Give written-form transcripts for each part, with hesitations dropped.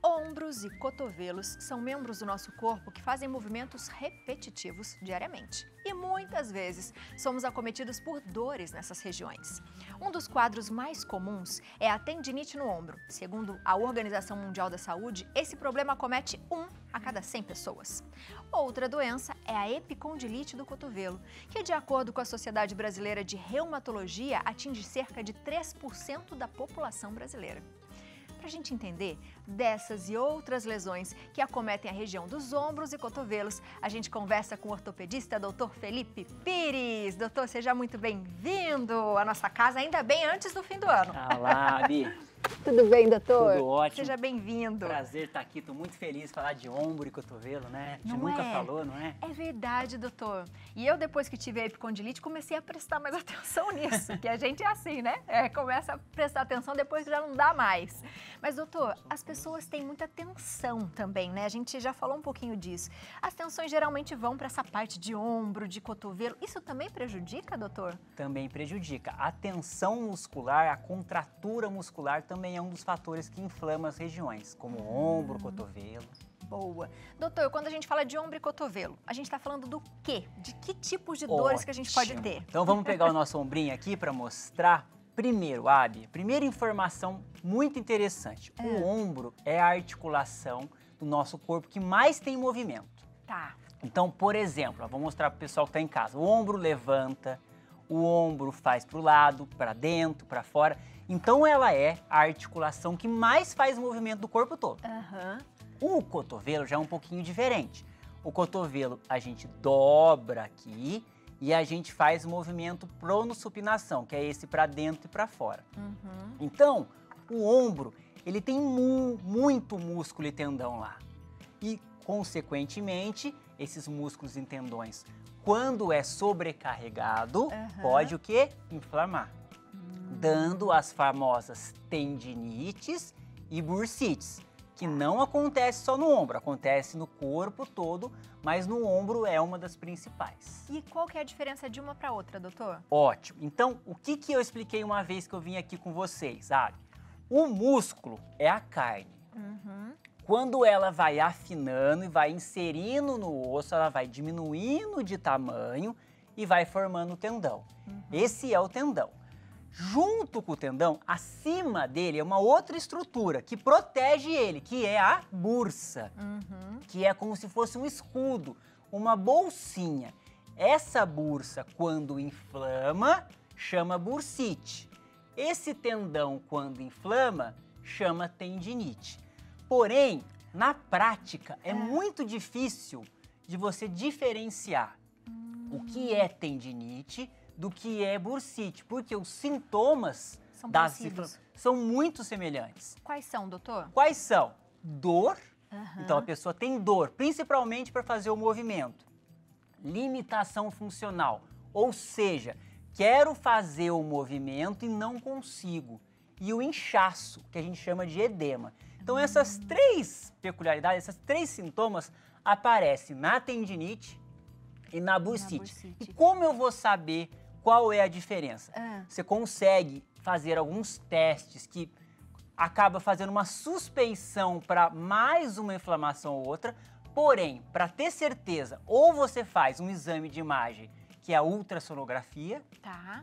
Ombros e cotovelos são membros do nosso corpo que fazem movimentos repetitivos diariamente. E muitas vezes somos acometidos por dores nessas regiões. Um dos quadros mais comuns é a tendinite no ombro. Segundo a Organização Mundial da Saúde, esse problema acomete 1 a cada 100 pessoas. Outra doença é a epicondilite do cotovelo, que, de acordo com a Sociedade Brasileira de Reumatologia, atinge cerca de 3% da população brasileira. Para a gente entender dessas e outras lesões que acometem a região dos ombros e cotovelos, a gente conversa com o ortopedista Dr. Felipe Pires. Doutor, seja muito bem-vindo à nossa casa, ainda bem antes do fim do ano. Olá, Bi. Tudo bem, doutor? Tudo ótimo. Seja bem-vindo. Prazer estar aqui, estou muito feliz de falar de ombro e cotovelo, né? A gente nunca falou, não é? É verdade, doutor. E eu, depois que tive a epicondilite, comecei a prestar mais atenção nisso, que a gente é assim, né? Começa a prestar atenção depois que já não dá mais. Mas, doutor, as pessoas têm muita tensão também, né? A gente já falou um pouquinho disso. As tensões geralmente vão para essa parte de ombro, de cotovelo. Isso também prejudica, doutor? Também prejudica. A tensão muscular, a contratura muscular também é um dos fatores que inflama as regiões, como ombro, cotovelo. Boa. Doutor, quando a gente fala de ombro e cotovelo, a gente está falando do quê? De que tipos de dores que a gente pode ter? Então vamos pegar o nosso ombrinho aqui para mostrar. Primeiro, Abi, primeira informação muito interessante. O ombro é a articulação do nosso corpo que mais tem movimento. Tá. Então, por exemplo, vou mostrar para o pessoal que está em casa. O ombro levanta, o ombro faz para o lado, para dentro, para fora. Então, ela é a articulação que mais faz movimento do corpo todo. O cotovelo já é um pouquinho diferente. O cotovelo a gente dobra aqui e a gente faz o movimento pronossupinação, que é esse para dentro e para fora. Então, o ombro, ele tem muito músculo e tendão lá. E, consequentemente, esses músculos e tendões, quando é sobrecarregado, pode o quê? Inflamar. Dando as famosas tendinites e bursites, que não acontece só no ombro, acontece no corpo todo, mas no ombro é uma das principais. E qual que é a diferença de uma para outra, doutor? Ótimo. Então, o que eu expliquei uma vez que eu vim aqui com vocês, sabe? O músculo é a carne. Quando ela vai afinando e vai inserindo no osso, ela vai diminuindo de tamanho e vai formando o tendão. Esse é o tendão. Junto com o tendão, acima dele é uma outra estrutura que protege ele, que é a bursa, que é como se fosse um escudo, uma bolsinha. Essa bursa, quando inflama, chama bursite. Esse tendão, quando inflama, chama tendinite. Porém, na prática, é muito difícil de você diferenciar o que é tendinite do que é bursite, porque os sintomas são muito semelhantes. Quais são, doutor? Quais são? Dor, então a pessoa tem dor, principalmente para fazer o movimento. Limitação funcional, ou seja, quero fazer o movimento e não consigo. E o inchaço, que a gente chama de edema. Então essas três peculiaridades, esses três sintomas aparecem na tendinite e na bursite. E como eu vou saber qual é a diferença? Você consegue fazer alguns testes que acaba fazendo uma suspeição para mais uma inflamação ou outra, porém, para ter certeza, ou você faz um exame de imagem, que é a ultrassonografia,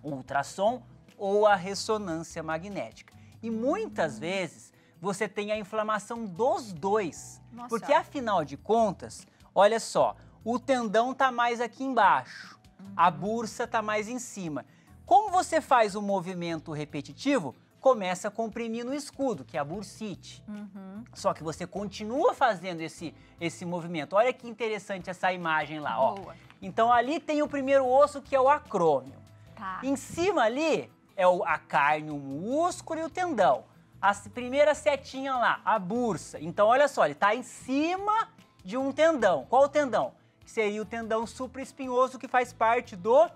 ultrassom, ou a ressonância magnética. E muitas vezes você tem a inflamação dos dois, porque afinal de contas, olha só, o tendão está mais aqui embaixo. A bursa está mais em cima. Como você faz o movimento repetitivo, começa a comprimir no escudo, que é a bursite. Só que você continua fazendo esse movimento. Olha que interessante essa imagem lá, ó. Então ali tem o primeiro osso, que é o acrômio. Em cima ali é a carne, o músculo e o tendão. A primeira setinha lá, a bursa. Então olha só, ele está em cima de um tendão. Qual o tendão? Que seria o tendão supraespinhoso, que faz parte do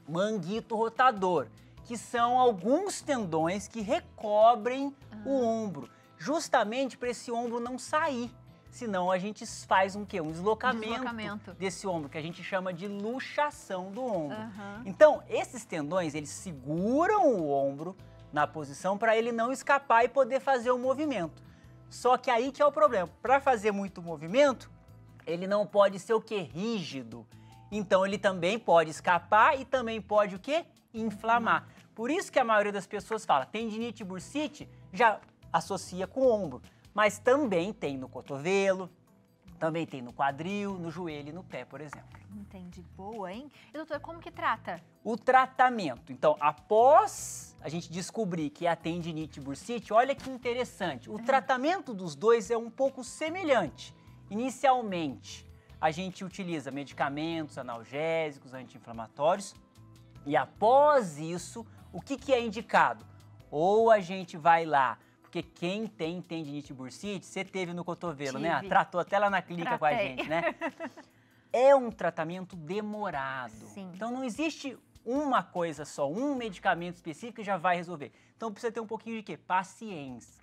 manguito rotador, que são alguns tendões que recobrem o ombro, justamente para esse ombro não sair. Senão a gente faz um quê? Um deslocamento desse ombro, que a gente chama de luxação do ombro. Então, esses tendões, eles seguram o ombro na posição para ele não escapar e poder fazer o movimento. Só que aí que é o problema. Para fazer muito movimento, ele não pode ser o quê? Rígido. Então ele também pode escapar e também pode o quê? Inflamar. Por isso que a maioria das pessoas fala, tendinite e bursite já associa com o ombro, mas também tem no cotovelo, também tem no quadril, no joelho e no pé, por exemplo. Entendi, boa, hein? E doutor, como que trata? O tratamento, então, após a gente descobrir que é a tendinite e bursite, olha que interessante, o tratamento dos dois é um pouco semelhante. Inicialmente, a gente utiliza medicamentos analgésicos, anti-inflamatórios, e após isso, o que é indicado? Ou a gente vai lá, porque quem tem tendinite e bursite, você teve no cotovelo, né? Tratou até lá na clínica com a gente, né? É um tratamento demorado. Sim. Então não existe uma coisa só, um medicamento específico que já vai resolver. Então precisa ter um pouquinho de quê? Paciência.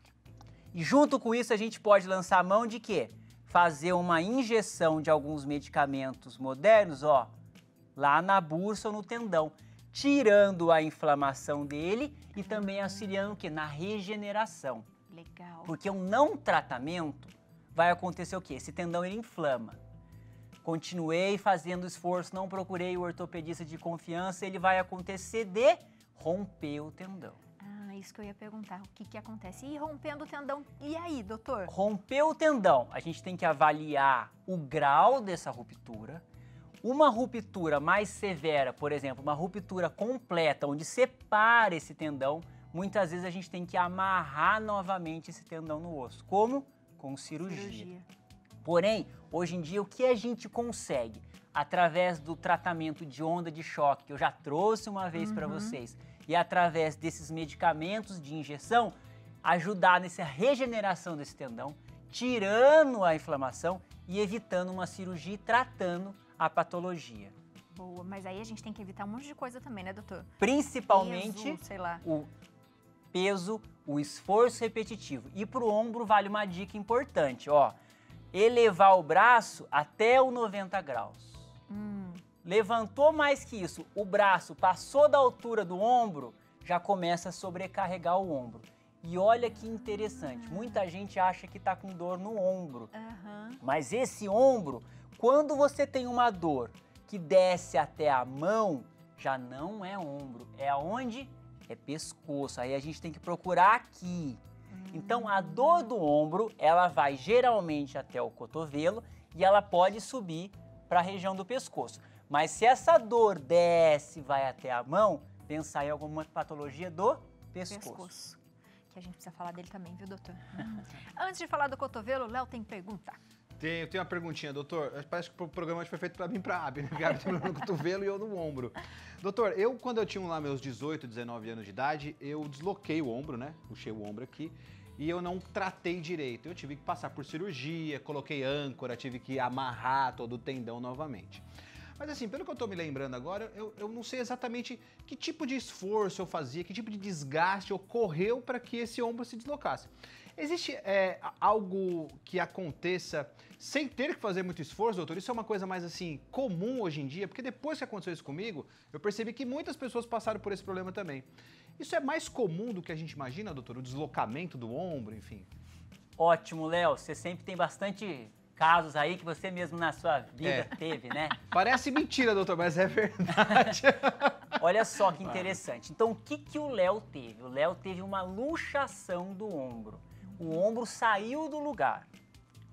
E junto com isso a gente pode lançar a mão de quê? Fazer uma injeção de alguns medicamentos modernos, ó, lá na bursa ou no tendão, tirando a inflamação dele e também auxiliando o quê? Na regeneração. Legal. Porque um não tratamento vai acontecer o quê? Esse tendão ele inflama. Continuei fazendo esforço, não procurei o ortopedista de confiança, ele vai acontecer de romper o tendão. Ah, isso que eu ia perguntar, o que acontece? E rompendo o tendão, e aí, doutor? Romper o tendão, a gente tem que avaliar o grau dessa ruptura. Uma ruptura mais severa, por exemplo, uma ruptura completa, onde separa esse tendão, muitas vezes a gente tem que amarrar novamente esse tendão no osso. Como? Com cirurgia. Porém, hoje em dia, o que a gente consegue? Através do tratamento de onda de choque, que eu já trouxe uma vez para vocês, e através desses medicamentos de injeção, ajudar nessa regeneração desse tendão, tirando a inflamação e evitando uma cirurgia e tratando a patologia. Boa, mas aí a gente tem que evitar um monte de coisa também, né, doutor? Principalmente peso, sei lá. O peso, o esforço repetitivo. E para o ombro vale uma dica importante, ó. Elevar o braço até o 90 graus. Levantou mais que isso, o braço passou da altura do ombro, já começa a sobrecarregar o ombro. E olha que interessante, muita gente acha que está com dor no ombro. Mas esse ombro, quando você tem uma dor que desce até a mão, já não é ombro, é aonde? É pescoço. Aí a gente tem que procurar aqui. Então a dor do ombro, ela vai geralmente até o cotovelo e ela pode subir para a região do pescoço. Mas se essa dor desce e vai até a mão, pensar em alguma patologia do pescoço. Que a gente precisa falar dele também, viu, doutor? Antes de falar do cotovelo, Léo tem pergunta. Tenho uma perguntinha, doutor. Parece que o programa foi feito para mim, para a Abby, né? A Abby tem no cotovelo e eu no ombro. Doutor, quando eu tinha lá meus 18, 19 anos de idade, eu desloquei o ombro, né? Puxei o ombro aqui e eu não tratei direito. Eu tive que passar por cirurgia, coloquei âncora, tive que amarrar todo o tendão novamente. Mas assim, pelo que eu tô me lembrando agora, eu não sei exatamente que tipo de esforço eu fazia, que tipo de desgaste ocorreu para que esse ombro se deslocasse. Existe algo que aconteça sem ter que fazer muito esforço, doutor? Isso é uma coisa mais assim comum hoje em dia? Porque depois que aconteceu isso comigo, eu percebi que muitas pessoas passaram por esse problema também. Isso é mais comum do que a gente imagina, doutor? O deslocamento do ombro, enfim? Ótimo, Léo. Você sempre tem bastante casos aí que você mesmo na sua vida teve, né? Parece mentira, doutor, mas é verdade. Olha só que interessante. Então, o que o Léo teve? O Léo teve uma luxação do ombro. O ombro saiu do lugar.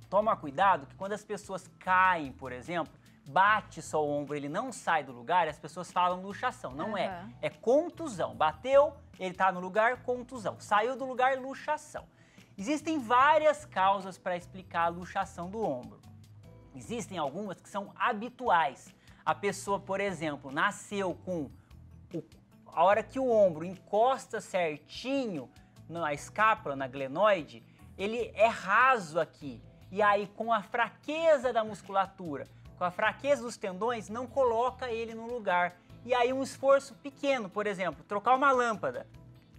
Toma cuidado que quando as pessoas caem, por exemplo, bate só o ombro, ele não sai do lugar, as pessoas falam luxação. Não é. É contusão. Bateu, ele está no lugar, contusão. Saiu do lugar, luxação. Existem várias causas para explicar a luxação do ombro. Existem algumas que são habituais. A pessoa, por exemplo, nasceu com a hora que o ombro encosta certinho na escápula, na glenoide, ele é raso aqui. E aí, com a fraqueza da musculatura, com a fraqueza dos tendões, não coloca ele no lugar. E aí, um esforço pequeno, por exemplo, trocar uma lâmpada,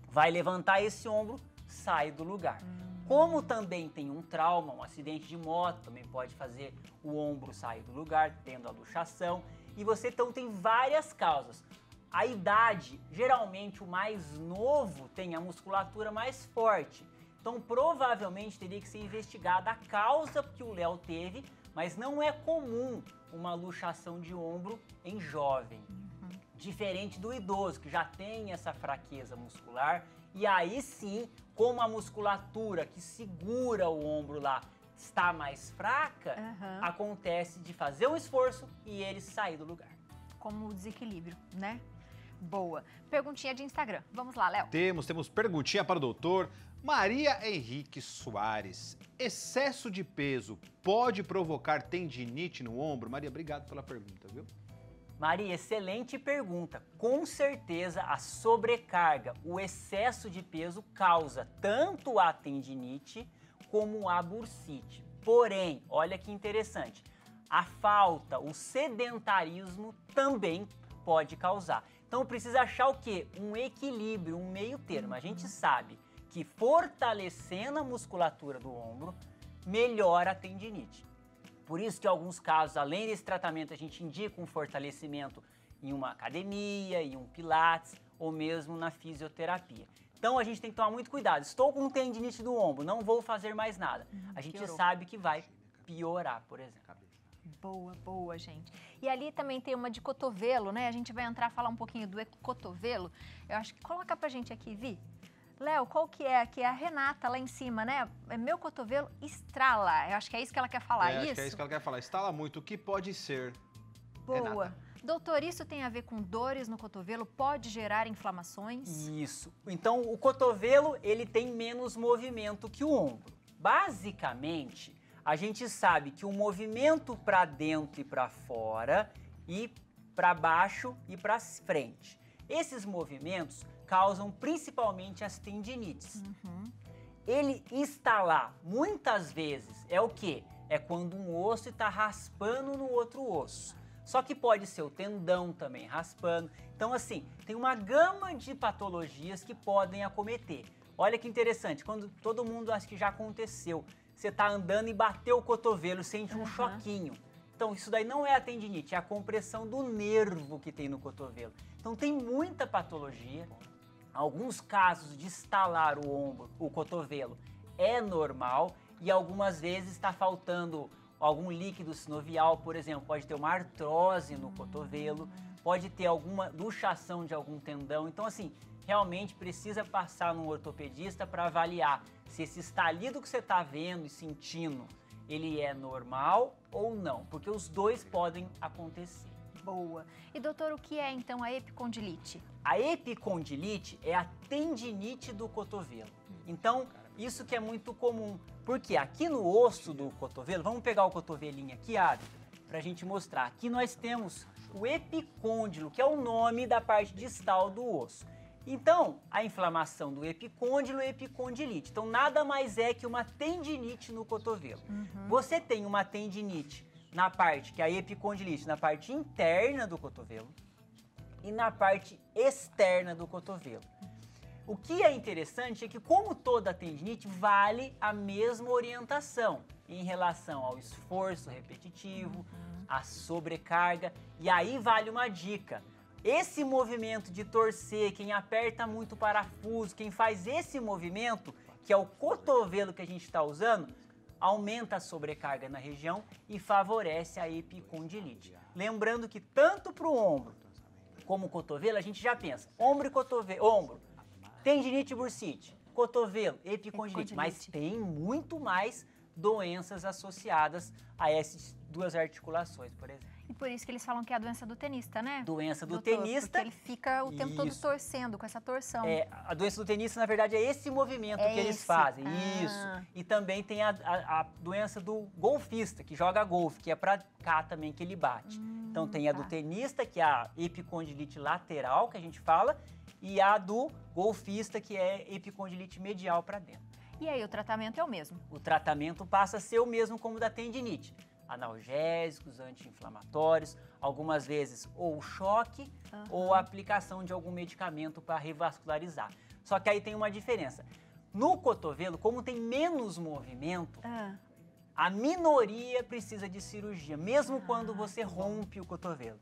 vai levantar esse ombro, sai do lugar. Como também tem um trauma, um acidente de moto, também pode fazer o ombro sair do lugar, tendo a luxação. E você então tem várias causas. A idade, geralmente o mais novo tem a musculatura mais forte. Então, provavelmente teria que ser investigada a causa que o Léo teve, mas não é comum uma luxação de ombro em jovem. Diferente do idoso, que já tem essa fraqueza muscular, e aí sim, como a musculatura que segura o ombro lá está mais fraca, acontece de fazer um esforço e ele sair do lugar. Como o desequilíbrio, né? Boa. Perguntinha de Instagram. Vamos lá, Léo. Temos perguntinha para o doutor Maria Henrique Soares. Excesso de peso pode provocar tendinite no ombro? Maria, obrigado pela pergunta, viu? Maria, excelente pergunta. Com certeza a sobrecarga, o excesso de peso causa tanto a tendinite como a bursite. Porém, olha que interessante, a falta, o sedentarismo também pode causar. Então precisa achar o quê? Um equilíbrio, um meio termo. A gente sabe que fortalecendo a musculatura do ombro, melhora a tendinite. Por isso que em alguns casos, além desse tratamento, a gente indica um fortalecimento em uma academia, em um pilates ou mesmo na fisioterapia. Então a gente tem que tomar muito cuidado. Estou com tendinite do ombro, não vou fazer mais nada. A gente sabe que vai piorar, por exemplo. Boa, boa, gente. E ali também tem uma de cotovelo, né? A gente vai entrar a falar um pouquinho do cotovelo. Eu acho que coloca pra gente aqui, Vi. Léo, qual que é? Aqui é a Renata lá em cima, né? Meu cotovelo estrala. Eu acho que é isso que ela quer falar, isso? Acho que é isso que ela quer falar. Estala muito. O que pode ser? Boa. Renata. Doutor, isso tem a ver com dores no cotovelo? Pode gerar inflamações? Isso. Então, o cotovelo, ele tem menos movimento que o ombro. Basicamente, a gente sabe que o movimento para dentro e para fora e para baixo e para frente. Esses movimentos causam principalmente as tendinites. Ele estalar muitas vezes é o quê? É quando um osso está raspando no outro osso. Só que pode ser o tendão também raspando. Então assim, tem uma gama de patologias que podem acometer. Olha que interessante, quando todo mundo acha que já aconteceu, você está andando e bateu o cotovelo, sente um choquinho. Então isso daí não é a tendinite, é a compressão do nervo que tem no cotovelo. Então tem muita patologia. Alguns casos de estalar o ombro, o cotovelo, é normal e algumas vezes está faltando algum líquido sinovial, por exemplo, pode ter uma artrose no cotovelo, pode ter alguma luxação de algum tendão. Então, assim, realmente precisa passar num ortopedista para avaliar se esse estalido que você está vendo e sentindo, ele é normal ou não, porque os dois podem acontecer. Boa. E doutor, o que é então a epicondilite? A epicondilite é a tendinite do cotovelo. Então, isso que é muito comum, porque aqui no osso do cotovelo, vamos pegar o cotovelinho aqui, Abi, para a gente mostrar. Aqui nós temos o epicôndilo, que é o nome da parte distal do osso. Então, a inflamação do epicôndilo é epicondilite. Então, nada mais é que uma tendinite no cotovelo. Você tem uma tendinite na parte, que é a epicondilite, na parte interna do cotovelo e na parte externa do cotovelo. O que é interessante é que, como toda tendinite, vale a mesma orientação em relação ao esforço repetitivo, à sobrecarga. E aí vale uma dica. Esse movimento de torcer, quem aperta muito o parafuso, quem faz esse movimento, que é o cotovelo que a gente está usando, aumenta a sobrecarga na região e favorece a epicondilite. Lembrando que tanto para o ombro como o cotovelo, a gente já pensa, ombro e cotovelo, ombro, tendinite e bursite, cotovelo, epicondilite, mas tem muito mais doenças associadas a essas duas articulações, por exemplo. E por isso que eles falam que é a doença do tenista, né? Doença do doutor, tenista. Porque ele fica o tempo todo torcendo, com essa torção. A doença do tenista, na verdade, é esse movimento que eles fazem. Isso. E também tem a doença do golfista, que joga golfe, que é pra cá também que ele bate. Então tem a do tenista, que é a epicondilite lateral, que a gente fala, e a do golfista, que é epicondilite medial para dentro. E aí o tratamento é o mesmo? O tratamento passa a ser o mesmo como o da tendinite. Analgésicos, anti-inflamatórios, algumas vezes ou o choque ou a aplicação de algum medicamento para revascularizar. Só que aí tem uma diferença. No cotovelo, como tem menos movimento, a minoria precisa de cirurgia, mesmo quando você rompe o cotovelo.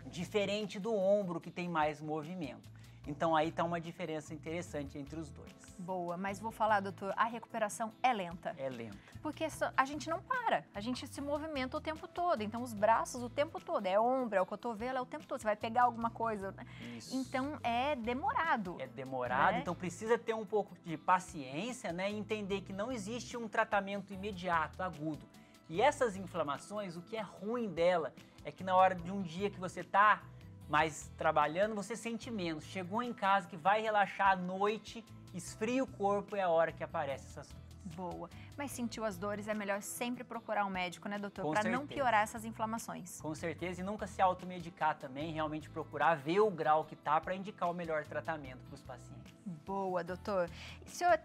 Diferente do ombro, que tem mais movimento. Então aí está uma diferença interessante entre os dois. Boa, mas vou falar, doutor, a recuperação é lenta. É lenta. Porque a gente não para, a gente se movimenta o tempo todo, então os braços o tempo todo, é ombro, é o cotovelo, é o tempo todo, você vai pegar alguma coisa, né? Isso. Então é demorado. É demorado, né? Então precisa ter um pouco de paciência, né? E entender que não existe um tratamento imediato, agudo. E essas inflamações, o que é ruim dela é que na hora de um dia que você tá mais trabalhando, você sente menos. Chegou em casa que vai relaxar à noite, esfria o corpo, é a hora que aparecem essas dores. Boa. Mas sentiu as dores, é melhor sempre procurar um médico, né, doutor? Com Para não certeza. piorar essas inflamações. Com certeza, e nunca se automedicar também, realmente procurar ver o grau que tá para indicar o melhor tratamento para os pacientes. Boa, doutor. E o senhor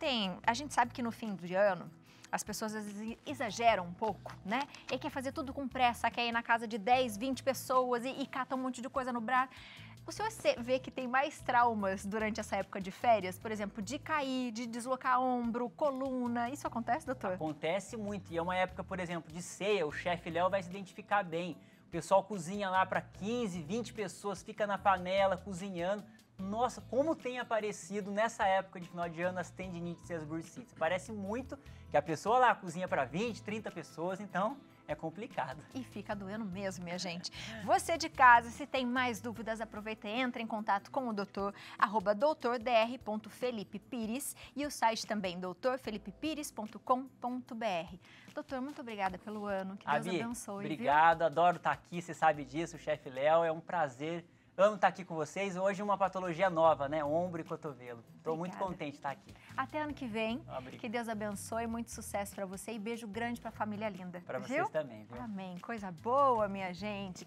a gente sabe que no fim do ano, as pessoas às vezes exageram um pouco, né? E quer fazer tudo com pressa, quer ir na casa de 10, 20 pessoas e cata um monte de coisa no braço. O senhor vê que tem mais traumas durante essa época de férias? Por exemplo, de cair, de deslocar ombro, coluna. Isso acontece, doutor? Acontece muito. E é uma época, por exemplo, de ceia, o chefe Léo vai se identificar bem. O pessoal cozinha lá para 15, 20 pessoas, fica na panela cozinhando. Nossa, como tem aparecido nessa época de final de ano as tendinites e as bursites. Parece muito que a pessoa lá cozinha para 20, 30 pessoas, então é complicado. E fica doendo mesmo, minha gente. Você de casa, se tem mais dúvidas, aproveita e entra em contato com o doutor, @doutordr.felipepires e o site também, doutorfelipepires.com.br. Doutor, muito obrigada pelo ano, que Deus abençoe. Obrigado, viu? Adoro estar aqui, você sabe disso, o chefe Léo, é um prazer. Amo estar aqui com vocês. Hoje uma patologia nova, né? Ombro e cotovelo. Estou muito contente de estar aqui. Até ano que vem. Obrigado. Que Deus abençoe, muito sucesso para você e beijo grande para a família linda. Para vocês também, viu? Amém. Coisa boa, minha gente.